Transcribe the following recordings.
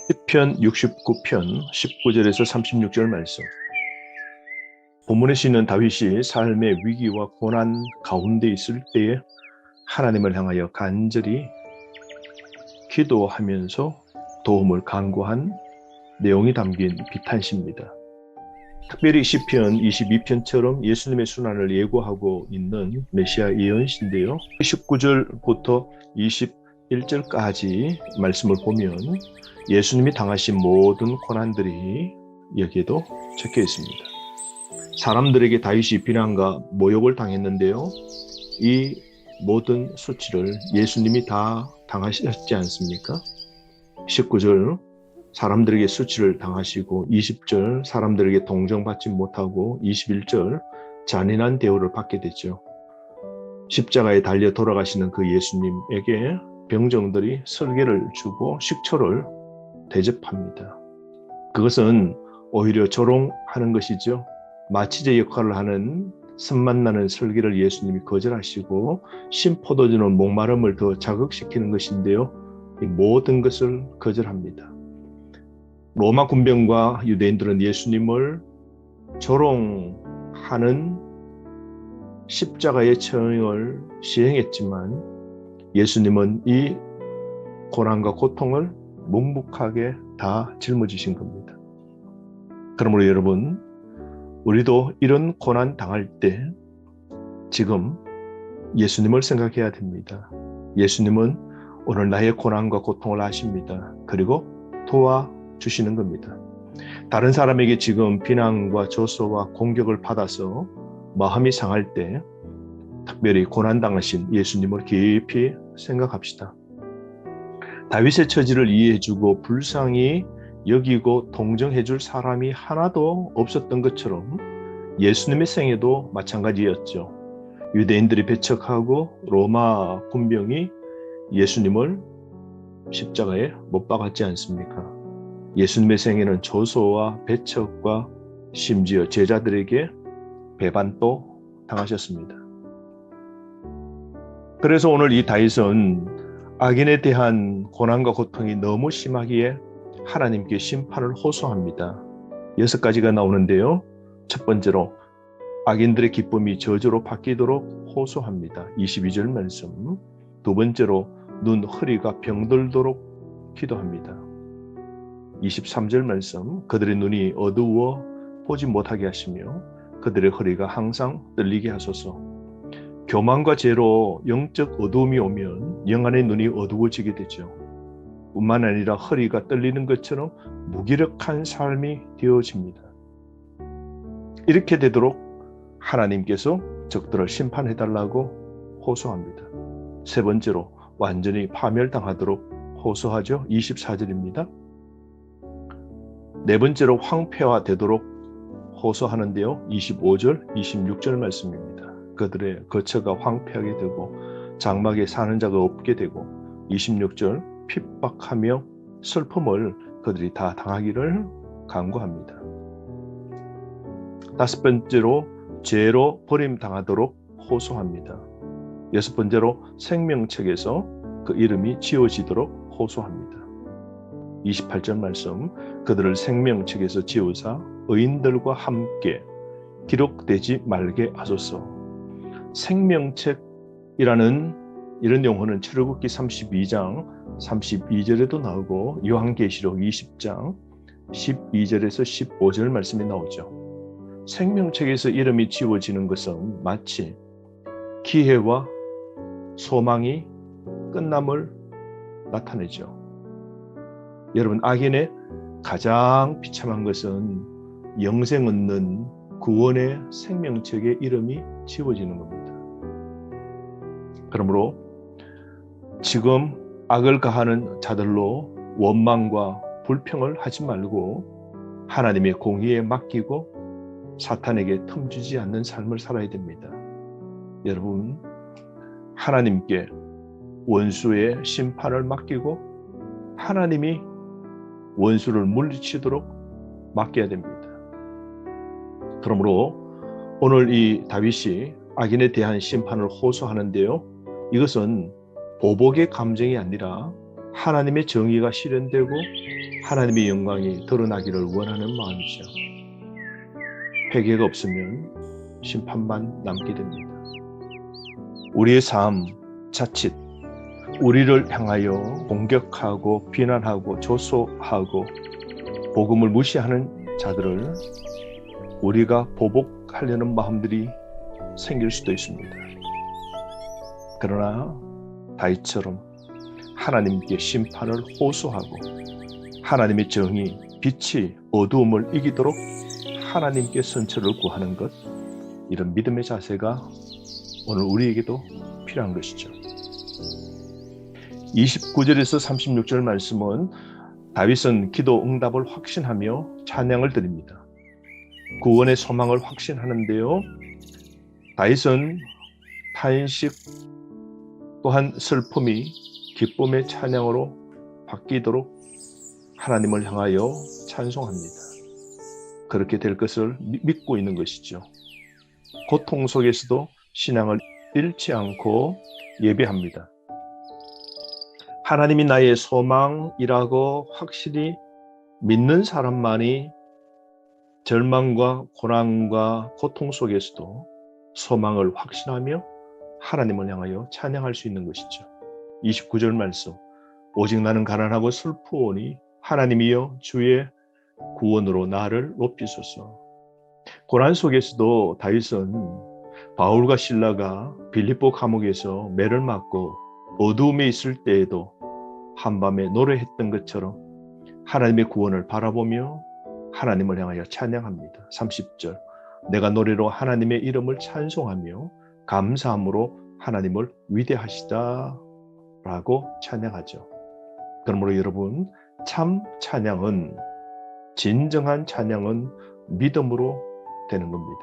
시편 69편 19절에서 36절 말씀. 본문에 쓰이는 다윗이 삶의 위기와 고난 가운데 있을 때에 하나님을 향하여 간절히 기도하면서 도움을 간구한 내용이 담긴 비탄시입니다. 특별히 시편 22편처럼 예수님의 순환을 예고하고 있는 메시아 예언시인데요. 19절부터 21절까지 말씀을 보면 예수님이 당하신 모든 고난들이 여기에도 적혀 있습니다. 사람들에게 다윗이 비난과 모욕을 당했는데요. 이 모든 수치를 예수님이 다 당하셨지 않습니까? 19절 사람들에게 수치를 당하시고, 20절 사람들에게 동정받지 못하고, 21절 잔인한 대우를 받게 되죠. 십자가에 달려 돌아가시는 그 예수님에게 병정들이 설계를 주고 식초를 대접합니다. 그것은 오히려 조롱하는 것이죠. 마취제 역할을 하는 쓴맛나는 설계를 예수님이 거절하시고 신포도주는 목마름을 더 자극시키는 것인데요. 이 모든 것을 거절합니다. 로마 군병과 유대인들은 예수님을 조롱하는 십자가의 처형을 시행했지만 예수님은 이 고난과 고통을 묵묵하게 다 짊어지신 겁니다. 그러므로 여러분, 우리도 이런 고난 당할 때 지금 예수님을 생각해야 됩니다. 예수님은 오늘 나의 고난과 고통을 아십니다. 그리고 도와주시는 겁니다. 다른 사람에게 지금 비난과 조소와 공격을 받아서 마음이 상할 때 특별히 고난 당하신 예수님을 깊이 생각합시다. 다윗의 처지를 이해해주고 불쌍히 여기고 동정해줄 사람이 하나도 없었던 것처럼 예수님의 생애도 마찬가지였죠. 유대인들이 배척하고 로마 군병이 예수님을 십자가에 못 박았지 않습니까? 예수님의 생애는 조소와 배척과 심지어 제자들에게 배반도 당하셨습니다. 그래서 오늘 이 다윗은 악인에 대한 고난과 고통이 너무 심하기에 하나님께 심판을 호소합니다. 6가지가 나오는데요. 첫 번째로 악인들의 기쁨이 저주로 바뀌도록 호소합니다. 22절 말씀. 두 번째로 눈 허리가 병들도록 기도합니다. 23절 말씀. 그들의 눈이 어두워 보지 못하게 하시며 그들의 허리가 항상 떨리게 하소서. 교만과 죄로 영적 어두움이 오면 영안의 눈이 어두워지게 되죠. 뿐만 아니라 허리가 떨리는 것처럼 무기력한 삶이 되어집니다. 이렇게 되도록 하나님께서 적들을 심판해달라고 호소합니다. 세 번째로 완전히 파멸당하도록 호소하죠. 24절입니다. 네 번째로 황폐화되도록 호소하는데요. 25절, 26절 말씀입니다. 그들의 거처가 황폐하게 되고 장막에 사는 자가 없게 되고 26절 핍박하며 슬픔을 그들이 다 당하기를 간구합니다. 다섯 번째로 죄로 버림당하도록 호소합니다. 여섯 번째로 생명책에서 그 이름이 지워지도록 호소합니다. 28절 말씀. 그들을 생명책에서 지우사 의인들과 함께 기록되지 말게 하소서. 생명책이라는 이런 용어는 출애굽기 32장 32절에도 나오고 요한계시록 20장 12절에서 15절 말씀이 나오죠. 생명책에서 이름이 지워지는 것은 마치 기회와 소망이 끝남을 나타내죠. 여러분, 악인의 가장 비참한 것은 영생 얻는 구원의 생명책의 이름이 지워지는 겁니다. 그러므로 지금 악을 가하는 자들로 원망과 불평을 하지 말고 하나님의 공의에 맡기고 사탄에게 틈주지 않는 삶을 살아야 됩니다. 여러분, 하나님께 원수의 심판을 맡기고 하나님이 원수를 물리치도록 맡겨야 됩니다. 그러므로 오늘 이 다윗이 악인에 대한 심판을 호소하는데요. 이것은 보복의 감정이 아니라 하나님의 정의가 실현되고 하나님의 영광이 드러나기를 원하는 마음이죠. 회개가 없으면 심판만 남게 됩니다. 우리의 삶, 자칫 우리를 향하여 공격하고 비난하고 조소하고 복음을 무시하는 자들을 우리가 보복하려는 마음들이 생길 수도 있습니다. 그러나 다윗처럼 하나님께 심판을 호소하고 하나님의 정의, 빛이 어두움을 이기도록 하나님께 선처를 구하는 것, 이런 믿음의 자세가 오늘 우리에게도 필요한 것이죠. 29절에서 36절 말씀은 다윗은 기도 응답을 확신하며 찬양을 드립니다. 구원의 소망을 확신하는데요. 다윗은 탄식 또한 슬픔이 기쁨의 찬양으로 바뀌도록 하나님을 향하여 찬송합니다. 그렇게 될 것을 믿고 있는 것이죠. 고통 속에서도 신앙을 잃지 않고 예배합니다. 하나님이 나의 소망이라고 확실히 믿는 사람만이 절망과 고난과 고통 속에서도 소망을 확신하며 하나님을 향하여 찬양할 수 있는 것이죠. 29절 말씀, 오직 나는 가난하고 슬프오니 하나님이여 주의 구원으로 나를 높이소서. 고난 속에서도 다윗은 바울과 실라가 빌립보 감옥에서 매를 맞고 어두움에 있을 때에도 한밤에 노래했던 것처럼 하나님의 구원을 바라보며 하나님을 향하여 찬양합니다. 30절, 내가 노래로 하나님의 이름을 찬송하며 감사함으로 하나님을 위대하시다 라고 찬양하죠. 그러므로 여러분, 참 찬양은, 진정한 찬양은 믿음으로 되는 겁니다.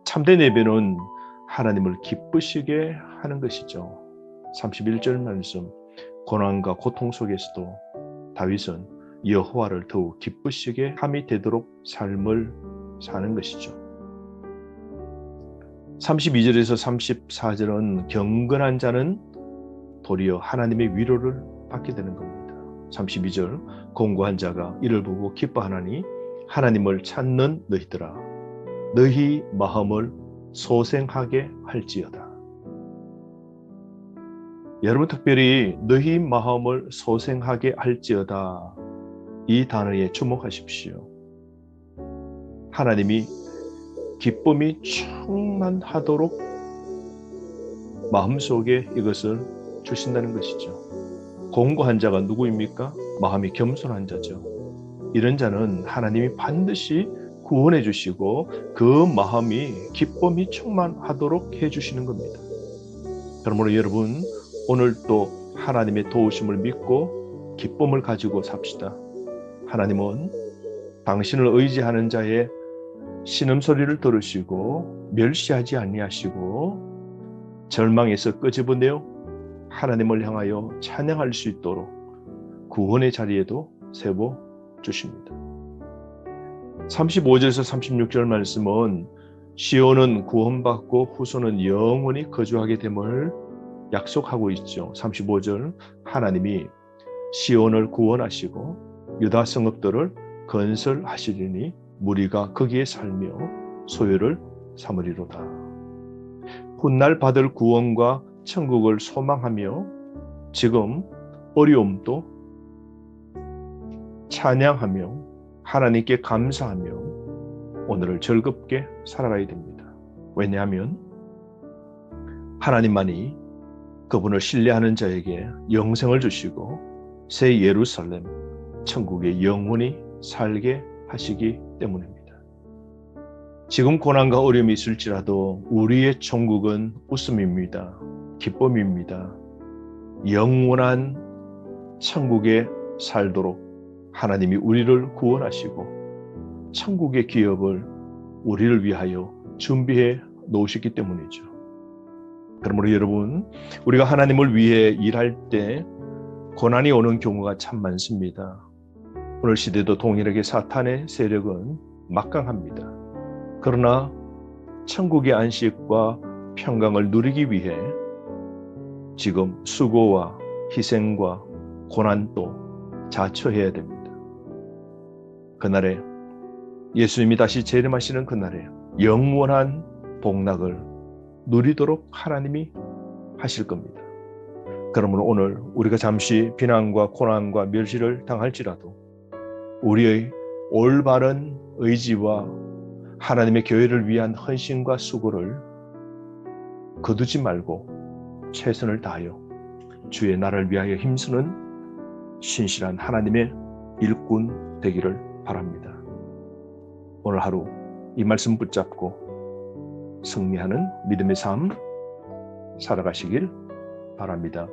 참된 예배는 하나님을 기쁘시게 하는 것이죠. 31절 말씀, 고난과 고통 속에서도 다윗은 여호와를 더욱 기쁘시게 함이 되도록 삶을 사는 것이죠. 32절에서 34절은 경건한 자는 도리어 하나님의 위로를 받게 되는 겁니다. 32절, 공고한 자가 이를 보고 기뻐하나니 하나님을 찾는 너희들아, 너희 마음을 소생하게 할지어다. 여러분, 특별히 너희 마음을 소생하게 할지어다, 이 단어에 주목하십시오. 하나님이 기쁨이 충만하도록 마음속에 이것을 주신다는 것이죠. 공고한 자가 누구입니까? 마음이 겸손한 자죠. 이런 자는 하나님이 반드시 구원해 주시고 그 마음이 기쁨이 충만하도록 해주시는 겁니다. 그러므로 여러분, 오늘도 하나님의 도우심을 믿고 기쁨을 가지고 삽시다. 하나님은 당신을 의지하는 자의 신음소리를 들으시고 멸시하지 아니하시고 절망에서 끄집어내어 하나님을 향하여 찬양할 수 있도록 구원의 자리에도 세워 주십니다. 35절에서 36절 말씀은 시온은 구원받고 후손은 영원히 거주하게 됨을 약속하고 있죠. 35절, 하나님이 시온을 구원하시고 유다 성읍들을 건설하시리니 무리가 거기에 살며 소유를 삼으리로다. 훗날 받을 구원과 천국을 소망하며 지금 어려움도 찬양하며 하나님께 감사하며 오늘을 즐겁게 살아가야 됩니다. 왜냐하면 하나님만이 그분을 신뢰하는 자에게 영생을 주시고 새 예루살렘, 천국에 영원히 살게 하시기 때문입니다. 지금 고난과 어려움이 있을지라도 우리의 천국은 웃음입니다. 기쁨입니다. 영원한 천국에 살도록 하나님이 우리를 구원하시고 천국의 기업을 우리를 위하여 준비해 놓으셨기 때문이죠. 그러므로 여러분, 우리가 하나님을 위해 일할 때 고난이 오는 경우가 참 많습니다. 오늘 시대도 동일하게 사탄의 세력은 막강합니다. 그러나 천국의 안식과 평강을 누리기 위해 지금 수고와 희생과 고난도 자처해야 됩니다. 그날에 예수님이 다시 재림하시는 그날에 영원한 복락을 누리도록 하나님이 하실 겁니다. 그러므로 오늘 우리가 잠시 비난과 고난과 멸시를 당할지라도 우리의 올바른 의지와 하나님의 교회를 위한 헌신과 수고를 거두지 말고 최선을 다하여 주의 나라를 위하여 힘쓰는 신실한 하나님의 일꾼 되기를 바랍니다. 오늘 하루 이 말씀 붙잡고 승리하는 믿음의 삶 살아가시길 바랍니다.